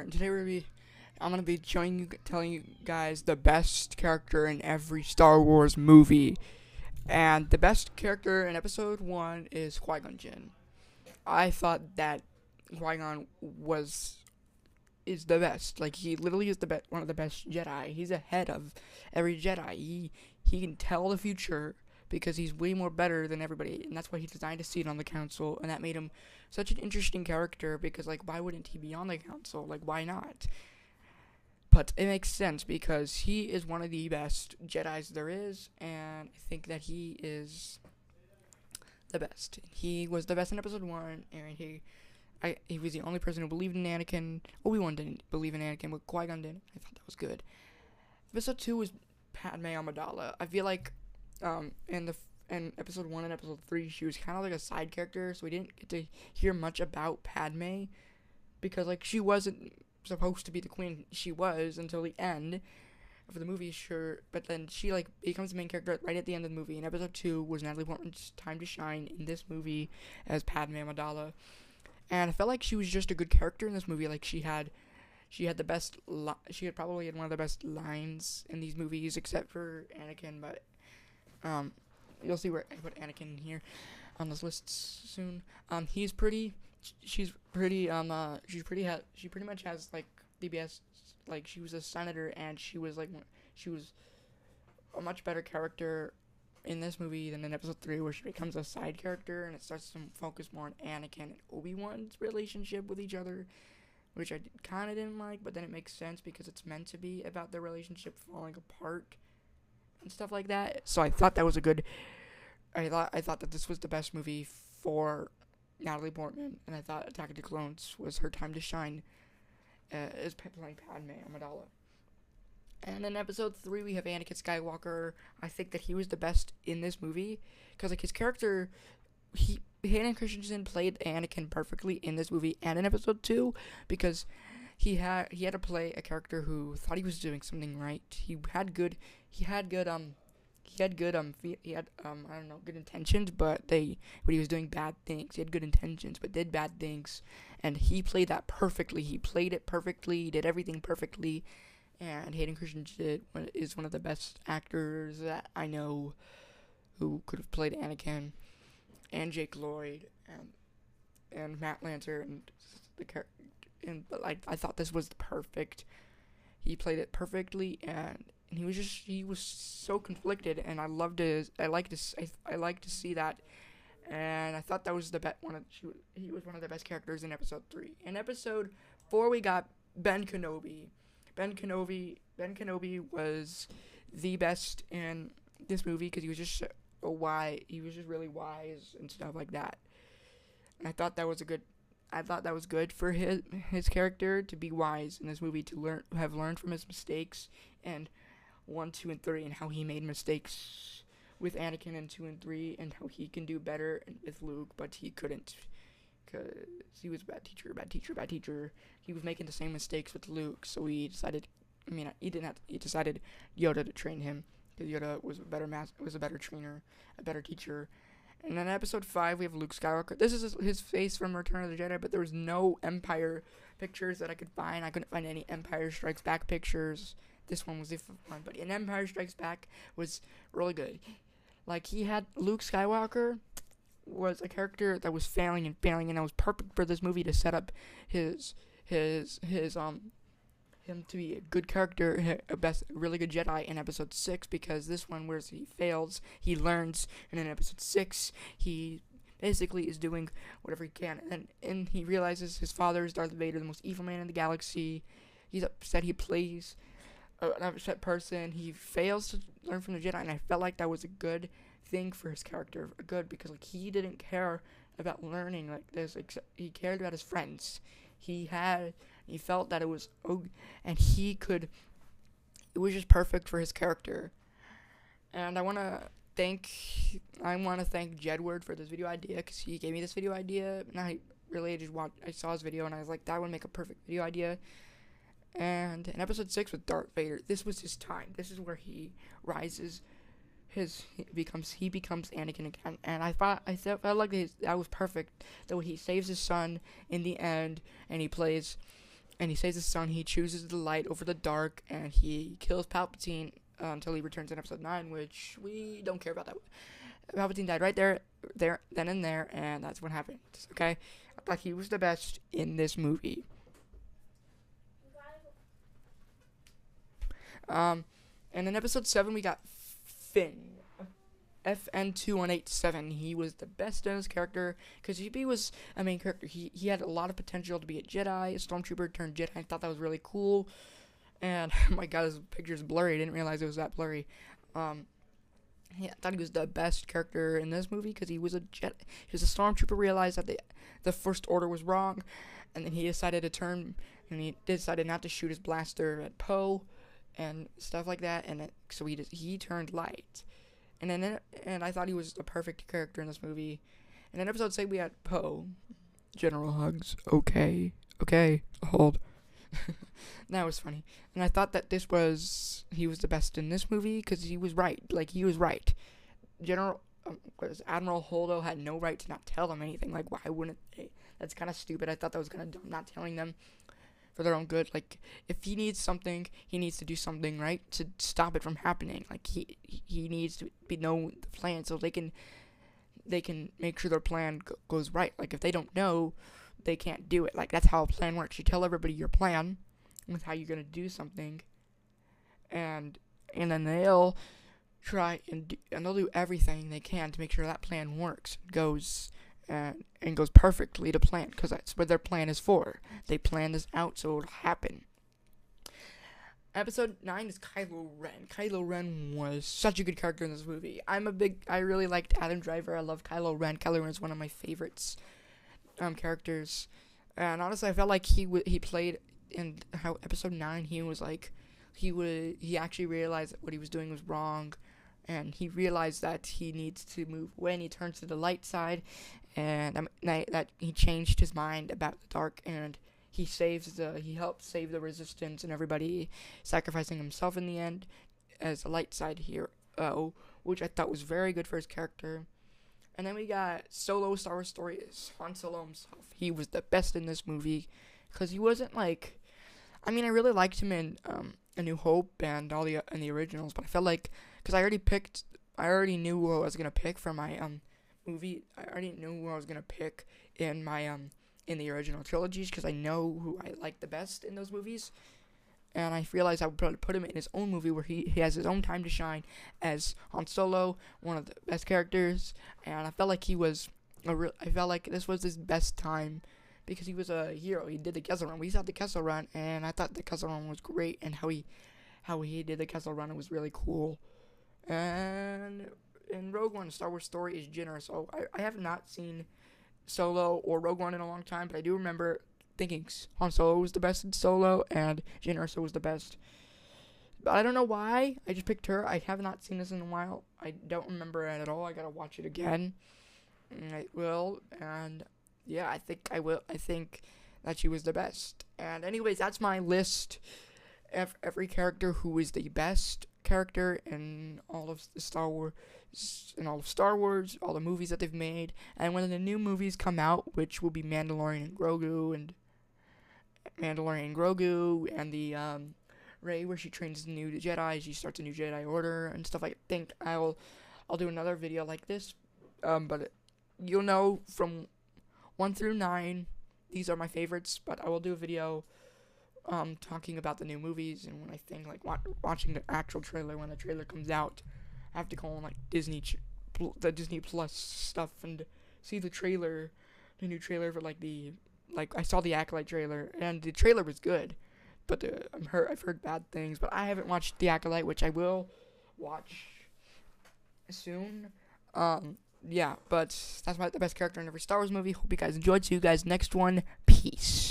and today I'm gonna be telling you guys the best character in every Star Wars movie, and the best character in Episode 1 is Qui-Gon Jinn. I thought that Qui-Gon is the best. Like, he literally is one of the best Jedi. He's ahead of every Jedi. He can tell the future because he's way more better than everybody, and that's why he designed a seat on the council, and that made him such an interesting character because, like, why wouldn't he be on the council? Like, why not? But it makes sense because he is one of the best Jedis there is, and I think that he is the best. He was the best in Episode 1, and he was the only person who believed in Anakin. Obi-Wan didn't believe in Anakin, but Qui-Gon did. I thought that was good. Episode 2 was Padme Amidala. I feel like in Episode 1 and Episode 3, she was kind of like a side character, so we didn't get to hear much about Padme because, like, she wasn't supposed to be the queen. She was until the end of the movie, sure, but then she, like, becomes the main character right at the end of the movie. And Episode 2 was Natalie Portman's time to shine in this movie as Padme Amidala. And I felt like she was just a good character in this movie. Like, she had the best, she had probably had one of the best lines in these movies, except for Anakin, but, you'll see where I put Anakin here on this list soon. She pretty much has, like, the best, like, she was a senator, and she was a much better character in this movie than in Episode 3, where she becomes a side character, and it starts to focus more on Anakin and Obi-Wan's relationship with each other, which I kind of didn't like, but then it makes sense because it's meant to be about their relationship falling apart and stuff like that. So I thought that was I thought that this was the best movie for Natalie Portman, and I thought Attack of the Clones was her time to shine as playing Padme Amidala. And in Episode 3, we have Anakin Skywalker. I think that he was the best in this movie because, like, his character, Hayden Christensen played Anakin perfectly in this movie and in Episode 2 because he had to play a character who thought he was doing something right. He had good intentions, but he was doing bad things. He had good intentions, but did bad things, and he played that perfectly. He played it perfectly. He did everything perfectly, and Hayden Christensen is one of the best actors that I know who could have played Anakin, and Jake Lloyd, and Matt Lanter, but I thought this was perfect. He played it perfectly, and he was so conflicted, and I like to see that, and I thought that was he was one of the best characters in Episode 3. In Episode 4, we got Ben Kenobi. Ben Kenobi was the best in this movie because he was just really wise and stuff like that. And I thought that was good for his character to be wise in this movie, to have learned from his mistakes and 1, 2, and 3, and how he made mistakes with Anakin in 2 and 3, and how he can do better with Luke, but he couldn't because he was a bad teacher. He was making the same mistakes with Luke, so he decided Yoda to train him because Yoda was a better trainer, a better teacher. And then in Episode 5, we have Luke Skywalker. This is his face from Return of the Jedi, but there was no Empire pictures that I could find. I couldn't find any Empire Strikes Back pictures. This one was the one, but in Empire Strikes Back was really good. Like, Luke Skywalker was a character that was failing, and that was perfect for this movie to set up him to be a good character, really good Jedi in Episode 6, because this one, where he fails, he learns, and in Episode 6, he basically is doing whatever he can, and he realizes his father is Darth Vader, the most evil man in the galaxy. He's upset he plays an upset person. He fails to learn from the Jedi, and I felt like that was a good thing for his character, because, like, he didn't care about learning like this, except he cared about his friends. He felt that it was, and it was just perfect for his character. And I want to thank Jedward for this video idea, because he gave me this video idea, and I saw his video, and I was like, that would make a perfect video idea. And in Episode 6 with Darth Vader, this was his time. This is where he rises. He becomes Anakin again. And I felt like that was perfect. That he saves his son in the end, and he plays and he saves his son. He chooses the light over the dark, and he kills Palpatine until he returns in episode 9, which we don't care about that. Palpatine died right there, then and there, and that's what happened. Okay, I thought he was the best in this movie. And in episode 7, we got Finn. FN2187. He was the best in his character because he was a main character. He had a lot of potential to be a Jedi, a stormtrooper turned Jedi. I thought that was really cool. And oh my god, his picture's blurry. I didn't realize it was that blurry. Yeah, I thought he was the best character in this movie because he was a Jedi. He was a stormtrooper. Realized that the First Order was wrong, and then he decided to turn, and he decided not to shoot his blaster at Poe and stuff like that. And so he turned light. And I thought he was the perfect character in this movie. And in episode 6, we had Poe. General Hugs. Okay, hold. That was funny. And I thought that he was the best in this movie because he was right. Like, he was right. Admiral Holdo had no right to not tell them anything. Like, why wouldn't they? That's kind of stupid. I thought that was kind of dumb, not telling them for their own good. Like, if he needs something, he needs to do something, right, to stop it from happening. Like, he needs to know the plan so they can make sure their plan goes right. Like, if they don't know, they can't do it. Like, that's how a plan works. You tell everybody your plan with how you're gonna do something, and then they'll try and they'll do everything they can to make sure that plan works, goes perfectly to plan, because that's what their plan is for. They plan this out so it'll happen. Episode 9 is Kylo Ren. Kylo Ren was such a good character in this movie. I really liked Adam Driver. I love Kylo Ren. Kylo Ren is one of my favorites characters. And honestly, I felt like he played in how episode 9 he actually realized that what he was doing was wrong. And he realized that he needs to move away, and he turns to the light side, and that he changed his mind about the dark, and he helped save the resistance and everybody, sacrificing himself in the end as a light side hero, which I thought was very good for his character. And then we got Solo. Star Wars Story is Han Solo himself. He was the best in this movie because he wasn't like, I really liked him in A New Hope and in the originals, but I felt like, because I already knew who I was gonna pick for my movie. I already knew who I was gonna pick in my in the original trilogies, because I know who I like the best in those movies. And I realized I would probably put him in his own movie where he has his own time to shine as Han Solo, one of the best characters. And I felt like I felt like this was his best time because he was a hero. He did the Kessel Run. We saw the Kessel Run, and I thought the Kessel Run was great, and how he did the Kessel Run, it was really cool. And in Rogue One, Star Wars Story is Jyn Erso. I have not seen Solo or Rogue One in a long time, but I do remember thinking Han Solo was the best in Solo and Jyn Erso was the best. But I don't know why. I just picked her. I have not seen this in a while. I don't remember it at all. I gotta watch it again. And I will. And yeah, I think I will. I think that she was the best. And anyways, that's my list of every character who is the best character in all of Star Wars, all the movies that they've made. And when the new movies come out, which will be Mandalorian and Grogu, and the Rey, where she trains the new Jedi, she starts a new Jedi Order and stuff. I think I'll do another video like this. But you'll know from 1 through 9, these are my favorites. But I will do a video talking about the new movies, and when I think, like, watching the actual trailer when the trailer comes out. I have to go on, like, the Disney Plus stuff and see the new trailer for, I saw the Acolyte trailer, and the trailer was good, but I've heard bad things, but I haven't watched the Acolyte, which I will watch soon. Yeah, but that's the best character in every Star Wars movie. Hope you guys enjoyed. See you guys next one. Peace.